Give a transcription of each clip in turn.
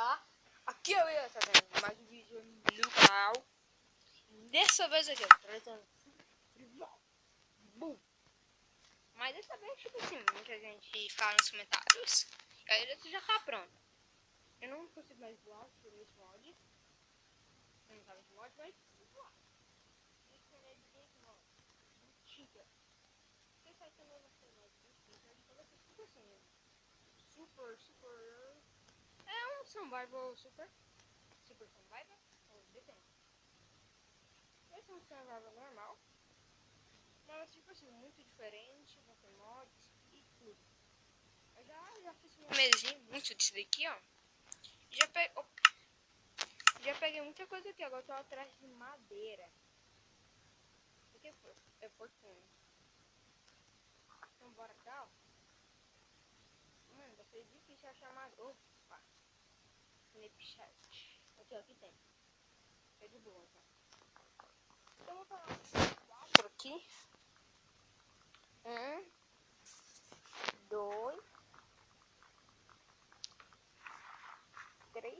galera, aqui eu ia trazendo mais um vídeo no canal. Dessa vez aqui, trazendo bum. Mas dessa vez, tipo assim, muita gente fala nos comentários e aí ele já tá pronto. Eu não consigo mais voar por esse mod. Eu não tava de mod, mas vou voar. Esse é de game mod. Chica. Você sai também no celular de Chica, então vai ser tipo assim. Super. É um survival super survival? Ou depende. Esse é um survival normal. Mas tipo assim, muito diferente, vai ter mods e tudo. Eu já fiz um mesinho muito disso daqui, ó. Já peguei muita coisa aqui, agora eu tô atrás de madeira. Aqui é fortuna. Então bora cá, ó. Mano, vai ser difícil achar madeira. Opa! Snapchat. Aqui tem. É de boa, tá? Então eu vou falar por aqui. 1, 2, 3,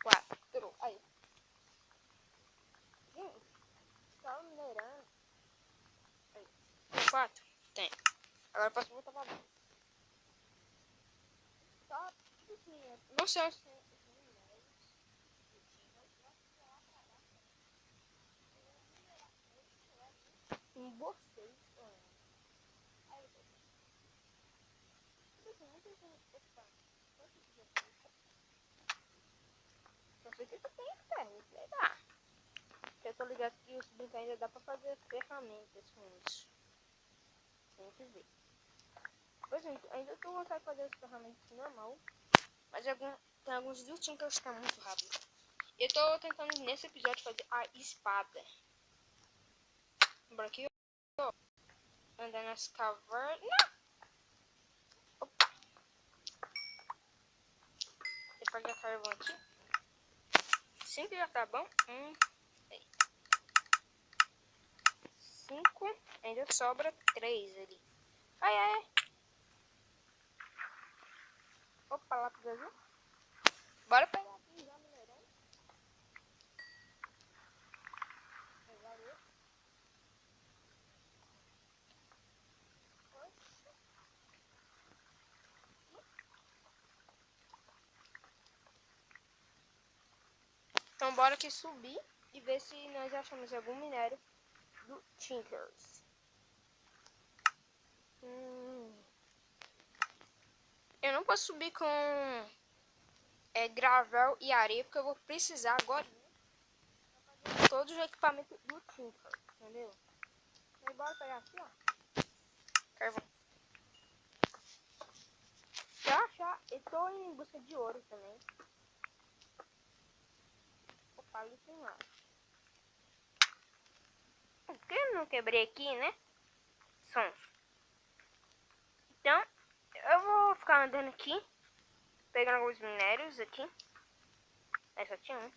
4. Aí. Gente, tá minerando. Aí. 4. Tem. Agora posso voltar pra baixo. Tá, tipo assim, não sei onde tem os minérios. Em vocês, aí eu tipo assim, muita gente. Opa, quanto que já tem? Só sei que tu tem ferro, sei lá. Eu tô ligado que os brincos ainda dá pra fazer ferramentas com isso. Tem que ver. Pois é, ainda tô com vontade de fazer as ferramentas normal. Mas tem alguns do time que eu estou muito rápido. Eu tô tentando nesse episódio fazer a espada. Bora aqui, ó. Andar nas cavernas. Opa! Vou pegar carvão aqui. 5 já tá bom. 5. Ainda sobra 3 ali. Ai. Opa, lápis azul. Bora pegar aqui já minerando. Valeu. Então bora aqui subir e ver se nós achamos algum minério do Tinkers. Eu não posso subir com gravel e areia porque eu vou precisar agora fazer todos os equipamentos do Tinker, entendeu? Aí bora pegar aqui, ó. Carvão. Se eu achar, eu tô em busca de ouro também. Opa, ali tem mais. Por que eu não quebrei aqui, né? Sons. Então, eu vou ficar andando aqui, pegando alguns minérios aqui. Aí só tinha um.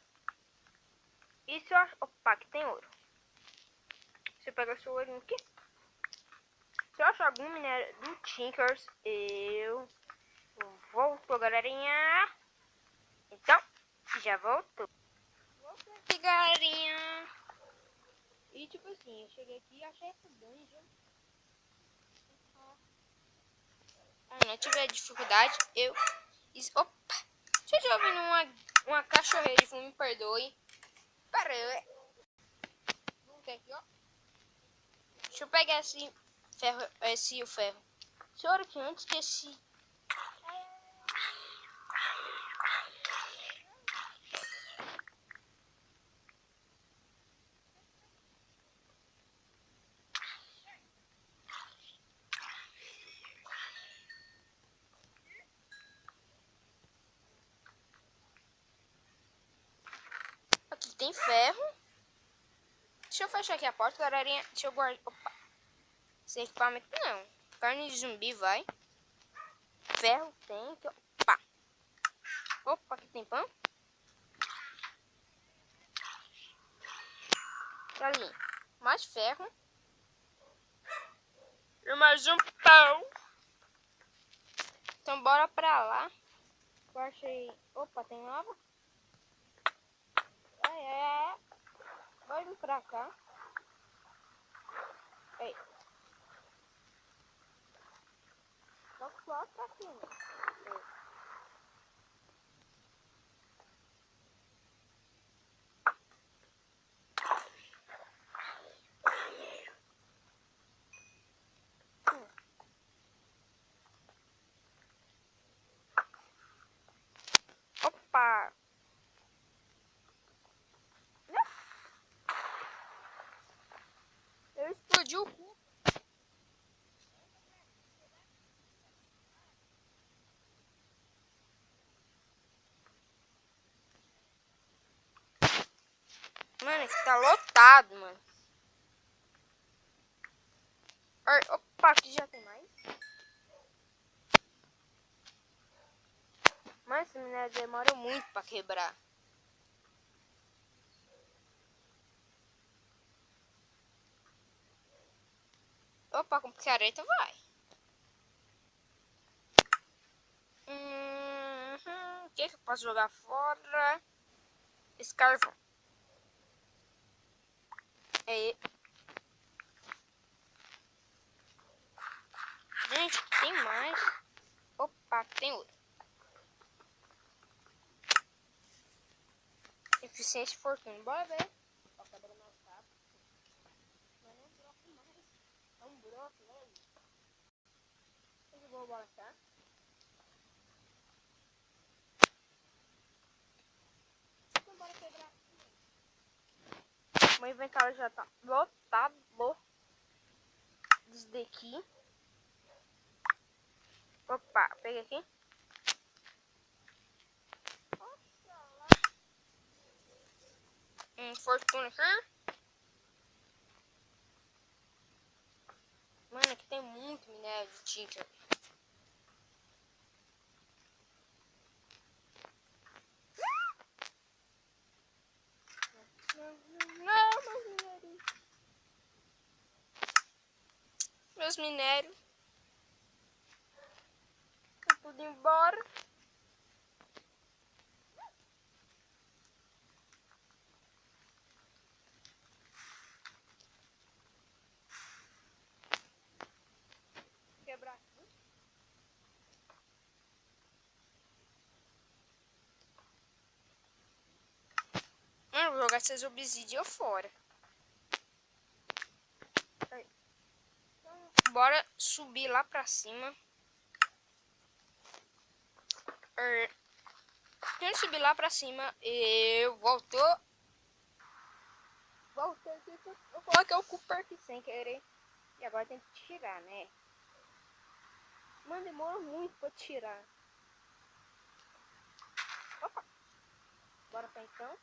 E se eu achar... Opa, aqui tem ouro. Você pega seu ourinho aqui. Se eu achar algum minério do Tinkers, eu volto, galerinha. Então, já voltou. Voltei aqui, galerinha. E tipo assim, eu cheguei aqui e achei essa dungeon. Não tiver dificuldade, eu... Opa! Se eu já ouvindo uma cachorreira e me perdoe. Parei. Voltei aqui, ó. Deixa eu pegar esse ferro, o ferro. Senhora, que antes desse... Aqui tem ferro. Deixa eu fechar aqui a porta, galerinha. Deixa eu guardar... Opa. Sem equipamento, não. Carne de zumbi, vai. Ferro tem. Opa. Opa, aqui tem pão. Ali. Mais ferro. E mais um pão. bora pra lá. Eu achei... Opa, tem lava? Vai vir pra cá. Ei. Só pra aqui, né? Opa! Eu explodi o cu. Mano, aqui tá lotado, mano. Opa, aqui já tem mais. Mas esse minério demora muito pra quebrar. Opa, com picareta vai. O que eu posso jogar fora? Esse carvão. Aí. Gente, tem mais. Opa, tem outro. Eficiência e fortuna. Bora ver. Ó, quebra mais rápido. Mas não é um bloco mais. É um bloco, né? Eu vou botar. Então bora quebrar. Meu inventário já tá lotado. Isso daqui. Opa, pega aqui. Fortuna aqui. Mano, aqui tem muito minério de tinta. Não, meus minérios. Tá tudo embora. Quebrar aqui. Mano, vou jogar essas obsidian fora. Aí. Bora subir lá pra cima. Quando eu subir lá pra cima, eu voltou. Voltei aqui. Eu coloquei o Cooper aqui sem querer. E agora tem que tirar, né? Mano, demora muito pra tirar. Opa! Bora pra então.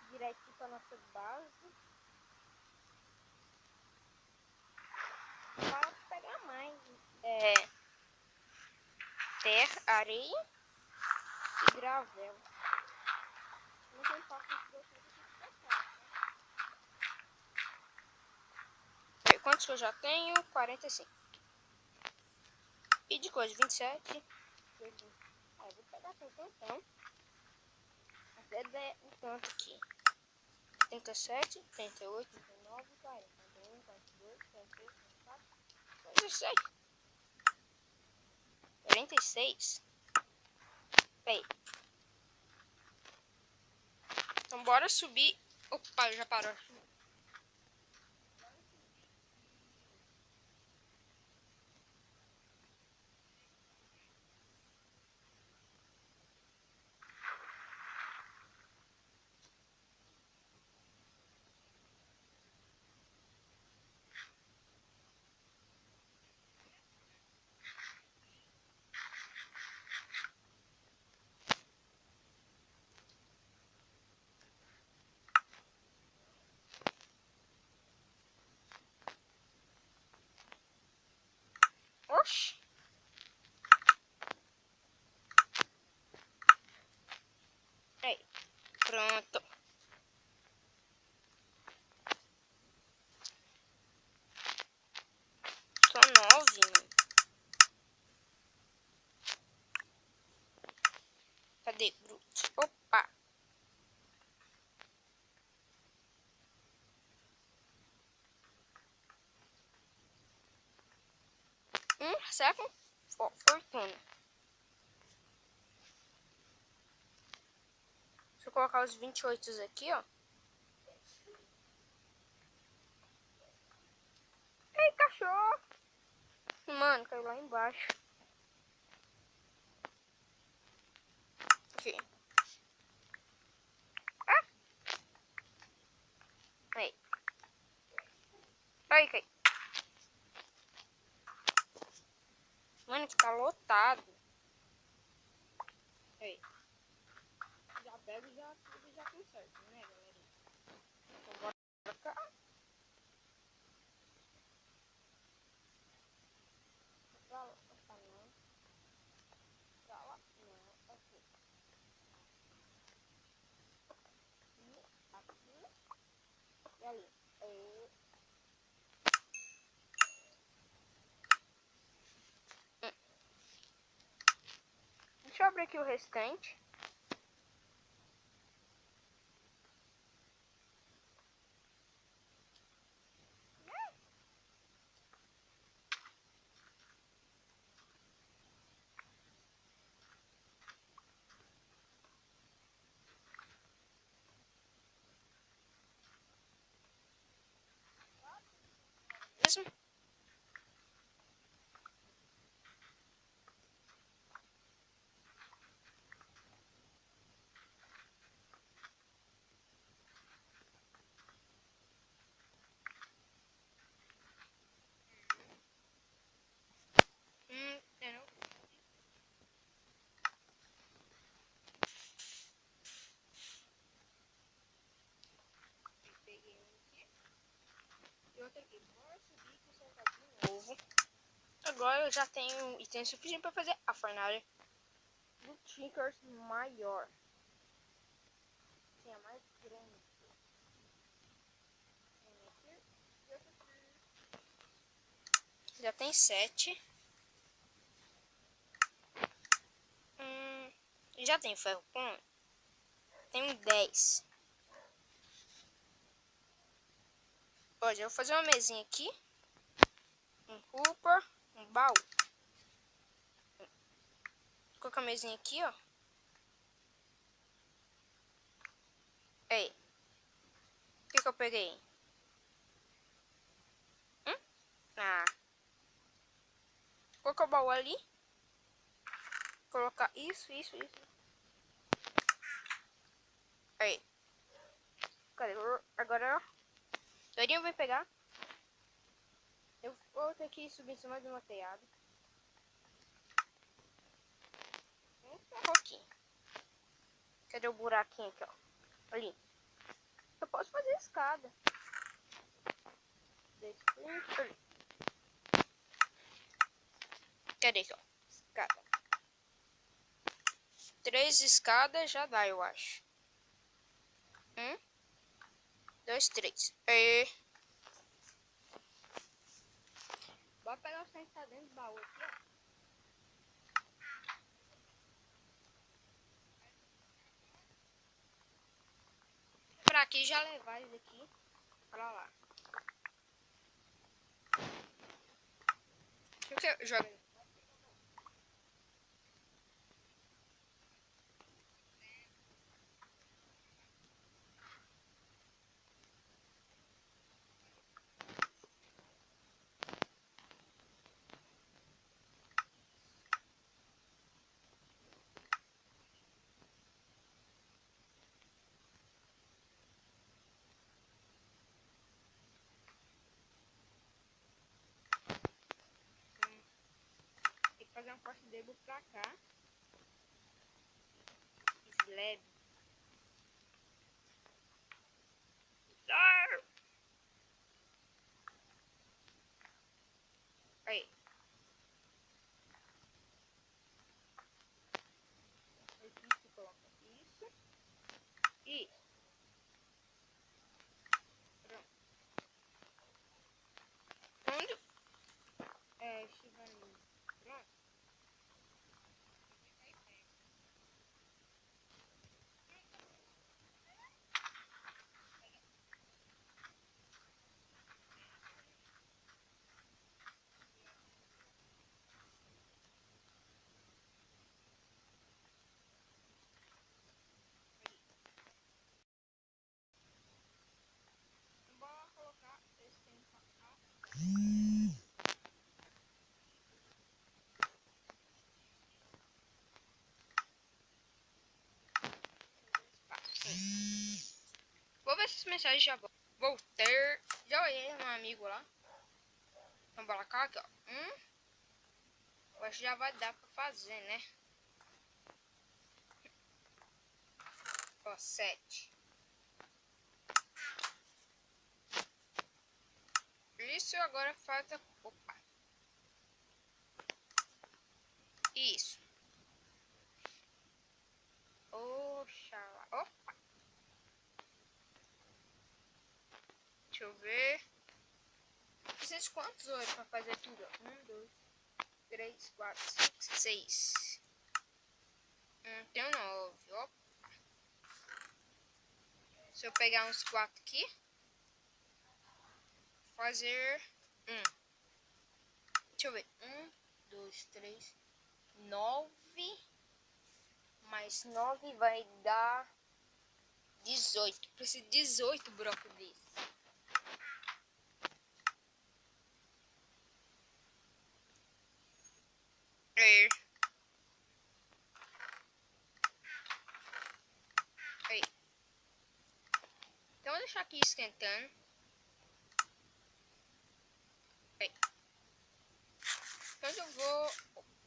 Direto pra nossa base. Para pegar mais. Terra, areia e gravel. Não tem fácil de vocês. Quantos que eu já tenho? 45. E de coisa, 27. Ah, eu vou pegar aqui então. Até der o tanto aqui. 37, 38, 39, 40, 41, 42, 43, 44, 47. 46. Peraí. Então bora subir. Opa, já parou. second fortuna. Deixa eu colocar os 28 aqui, ó. Ei, cachorro! Mano, caiu lá embaixo. Aqui. Ah! Aí. Aí, cai. Mano, que tá lotado. Aí. Já pego e já conserto, né, galera? Então bora pra cá. Pra lá, não. Pra lá, não. Aqui. Aqui. E ali. Aí. Deixa eu abrir aqui o restante. Mesmo? Não. Peguei um aqui. E outro aqui. Bora subir e soltar de novo. Agora eu já tenho item suficiente para fazer a fornalha do Tinkers maior. Sim, a mais grande. Já tem 7. Já tem ferro pão. Tenho 10. Ó, já vou fazer uma mesinha aqui. Um Cooper. Um baú. Vou colocar a mesinha aqui, ó. Aí. O que eu peguei? Ah. Vou colocar o baú ali. Colocar isso. Aí. Cadê? Agora, ó. Dorinho vai pegar. Eu vou ter que subir em cima de uma telhada. Aqui. Cadê o buraquinho aqui, ó? Ali. Eu posso fazer escada. Ali. Cadê aqui, ó? Escada. 3 escadas já dá, eu acho. 1, 2, 3. E... Bora pegar o que tá dentro do baú aqui, ó. Pra aqui já levar isso aqui pra lá. Deixa eu jogar. Tem que fazer uma parte dele pra cá. Slab. Aí. Aqui você coloca isso. E pronto. Quando estiver pronto. ver essas mensagens já vou ter. Já olhei um amigo lá. Então bora cá, aqui, ó. Eu acho que já vai dar pra fazer, né? Ó, 7. Isso agora falta. Opa. Isso. Oxalá. Opa. Deixa eu ver. Precisa de quantos hoje pra fazer tudo? 1, 2, 3, 4, 5, 6. Tem 9. Opa. Se eu pegar uns 4 aqui. Fazer 1. Deixa eu ver. 1, 2, 3, 9. Mais 9 vai dar 18. Preciso de 18 brócolis. Aí. Então vou deixar aqui esquentando. Aí. Então eu vou.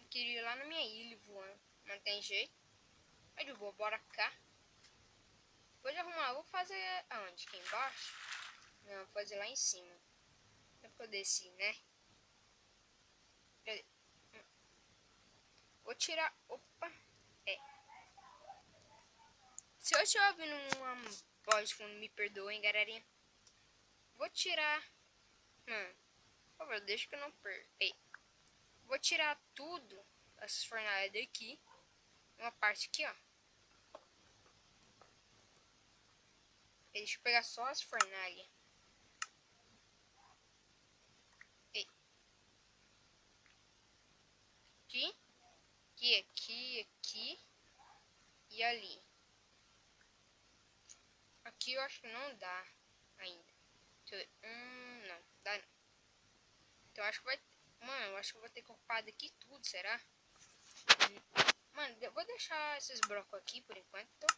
Eu queria ir lá na minha ilha voando. Não tem jeito. Aí eu vou, bora cá. Vou arrumar. Vou fazer aonde? Aqui embaixo? Não, vou fazer lá em cima. É porque eu desci, né? Vou tirar. Opa. Se eu estiver ouvindo uma voz de fundo, me perdoem, galerinha. Vou tirar. Por favor, deixa que eu não perca. Vou tirar tudo, essas fornalhas daqui. Uma parte aqui, ó. Deixa eu pegar só as fornalhas. Aqui. E ali. Aqui eu acho que não dá ainda. Deixa eu ver. Não, dá não. Então eu acho que vai. Mano, eu acho que eu vou ter que ocupar daqui tudo, será? Mano, eu vou deixar esses brocos aqui por enquanto. Então.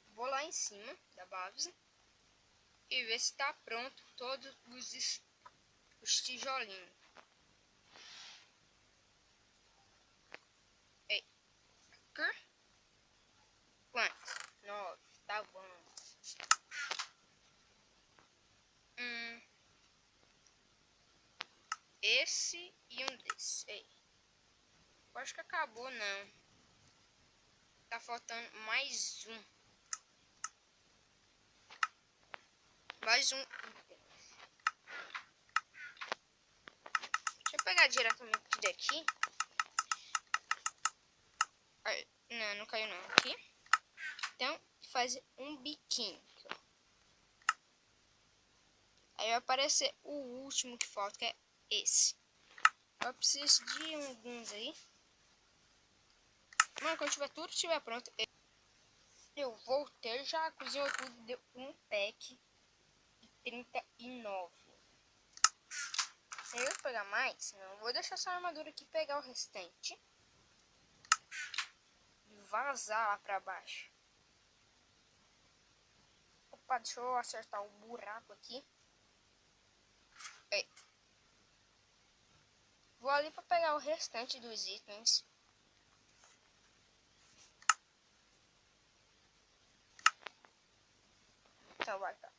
Vou lá em cima da base e ver se tá pronto todos os tijolinhos. Quantos? 9, tá bom. Esse e um desse. Eu acho que acabou, não. Tá faltando mais um. Mais um item. Deixa eu pegar diretamente daqui. Não caiu não. Aqui. Então, faz um biquinho. Aqui, ó. Aí vai aparecer o último que falta, que é esse. Eu preciso de alguns aí. Mas quando tiver tudo estiver pronto, eu vou ter já cozinhou tudo, deu um pack de 39. Se eu pegar mais, não, vou deixar essa armadura aqui pegar o restante e vazar lá pra baixo. Opa, deixa eu acertar o buraco aqui. Vou ali pra pegar o restante dos itens. Então vai cá.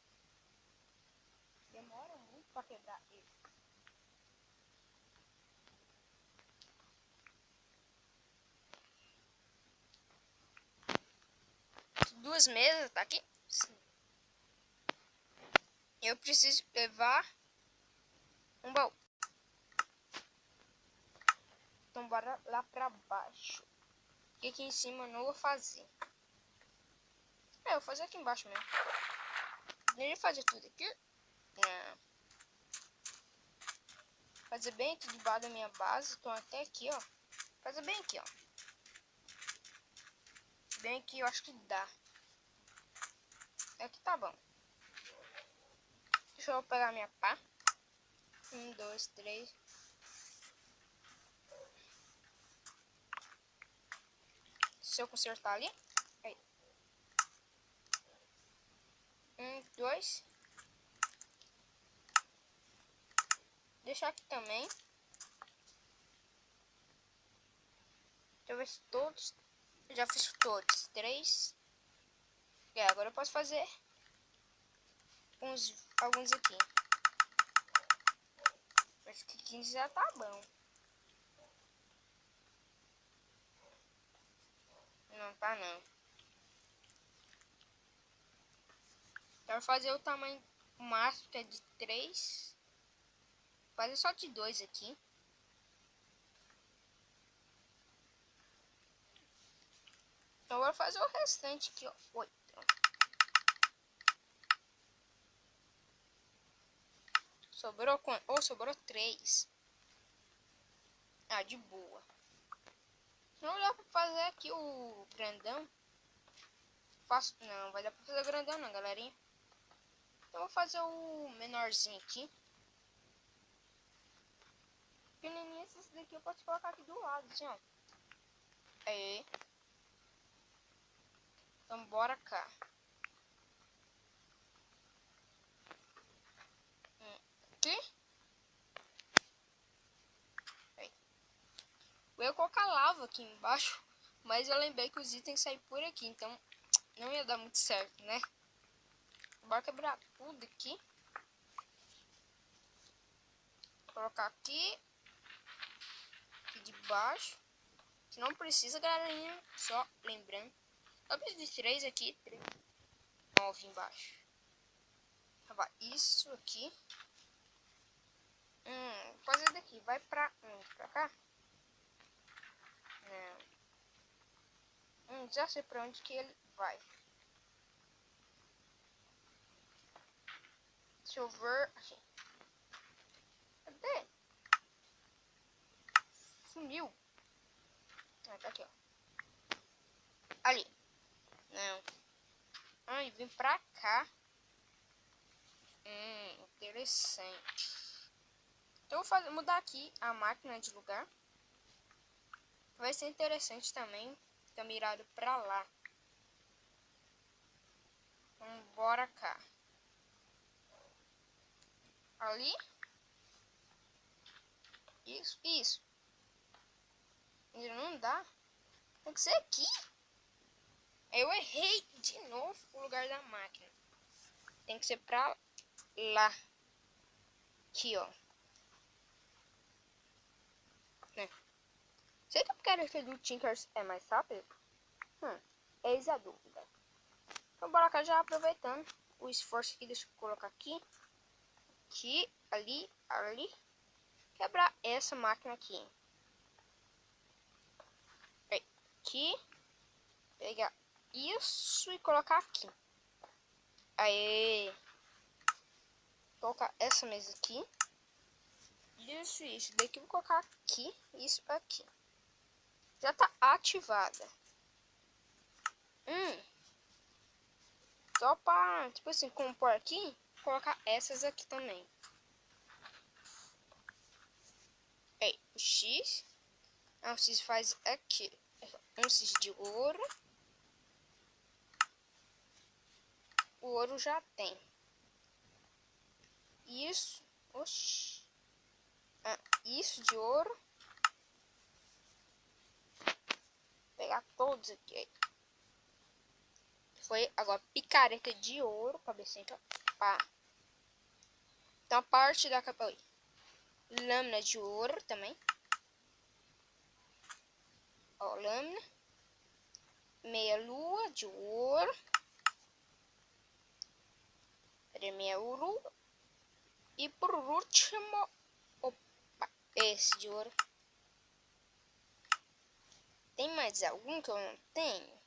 Demora muito pra quebrar ele. Duas mesas, tá aqui? Sim. Eu preciso levar um baú. Então bora lá pra baixo. E aqui em cima eu não vou fazer. Eu vou fazer aqui embaixo mesmo. Nem fazer tudo aqui. Não. Fazer bem aqui debaixo da minha base. Então até aqui, ó. Fazer bem aqui, ó. Bem aqui eu acho que dá. Aqui tá bom. Deixa eu pegar minha pá. 1, 2, 3. Se eu consertar ali. Aí. 2. Deixar aqui também. Deixa eu ver se todos. Já fiz todos. 3. Agora eu posso fazer alguns aqui. Acho que 15 já tá bom. Não tá não. Quero fazer o tamanho máximo, que é de 3. Vou fazer só de 2 aqui. Então, eu vou fazer o restante aqui, ó. 8. Sobrou quanto? Oh, sobrou 3. Ah, de boa. Não dá pra fazer aqui o grandão. Não, vai dar pra fazer o grandão não, galerinha. Então, eu vou fazer o menorzinho aqui. Pequenininho, esse daqui eu posso colocar aqui do lado, assim, ó. Aí. Então, bora cá. Aqui. Aí. Eu ia colocar lava aqui embaixo, mas eu lembrei que os itens saem por aqui, então não ia dar muito certo, né? Bora quebrar tudo aqui. Colocar aqui de baixo. Que não precisa, galerinha. Só lembrando. Só preciso de 3 aqui. 3. 9 embaixo. Isso aqui. Fazer daqui. Vai pra onde? Pra cá? Não. Já sei pra onde que ele vai. Deixa eu ver. Aqui. Cadê? Sumiu. Tá aqui, ó. Ali. Não. Ai, vem pra cá. Interessante. Então eu vou mudar aqui a máquina de lugar. Vai ser interessante também. Tá mirado pra lá. Então bora cá. Ali. Isso. Ainda não dá. Tem que ser aqui. Eu errei de novo o lugar da máquina. Tem que ser pra lá. Aqui, ó. Será que o caráter do Tinkers é mais rápido? Eis a dúvida. Então bora cá, já aproveitando o esforço aqui. Deixa eu colocar aqui. Aqui, ali. Quebrar essa máquina aqui. Aqui. Pegar isso e colocar aqui. Aê. Colocar essa mesa aqui. Isso. Daqui eu vou colocar aqui. Isso aqui. Já tá ativada. Só pra, tipo assim, compor aqui. Colocar essas aqui também. Aí, o X. O X faz aqui. Um X de ouro. O ouro já tem. Isso. Oxi. Isso de ouro. Pegar todos aqui. Foi agora picareta de ouro. Cabecinha. Pá. Então a parte da capa. Lâmina de ouro também. Ó, lâmina. Meia lua de ouro. Meia lua. E por último. Opa. Esse de ouro. Tem mais algum que eu não tenho?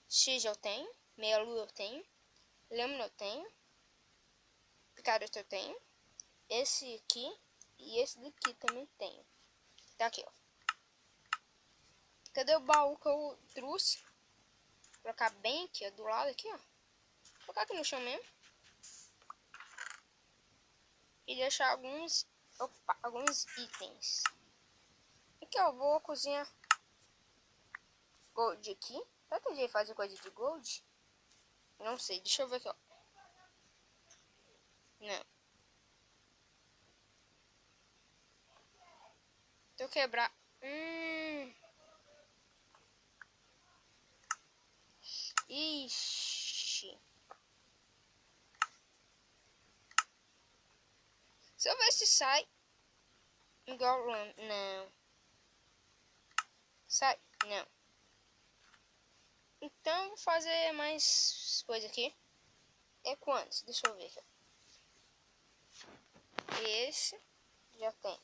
X eu tenho. Meia lua eu tenho. Lâmina eu tenho. Picareta eu tenho. Esse aqui. E esse daqui também tenho. Tá aqui, ó. Cadê o baú que eu trouxe? Vou colocar bem aqui, ó. Do lado aqui, ó. Vou colocar aqui no chão mesmo. E deixar alguns itens. Aqui, ó. Vou cozinhar gold aqui. Será que a gente faz coisa de gold? Não sei. Deixa eu ver aqui, ó. Não. Se eu quebrar... Ixi. Se eu ver se sai... Igual... Não. Sai? Não. Então, vou fazer mais coisa aqui. É quantos? Deixa eu ver aqui. Esse já tem.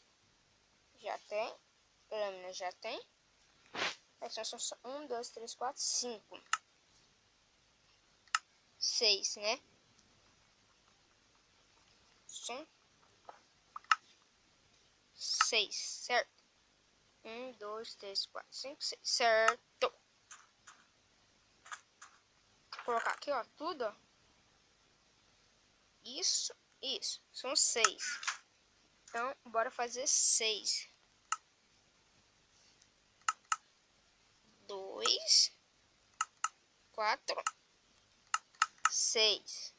Já tem. Lâmina já tem. Então são só 1, 2, 3, 4, 5. 6, né? São 6, certo? 1, 2, 3, 4, 5, 6, certo? Vou colocar aqui, ó, tudo, ó. Isso, isso. São 6. Então, bora fazer 6. 2, 4, 6.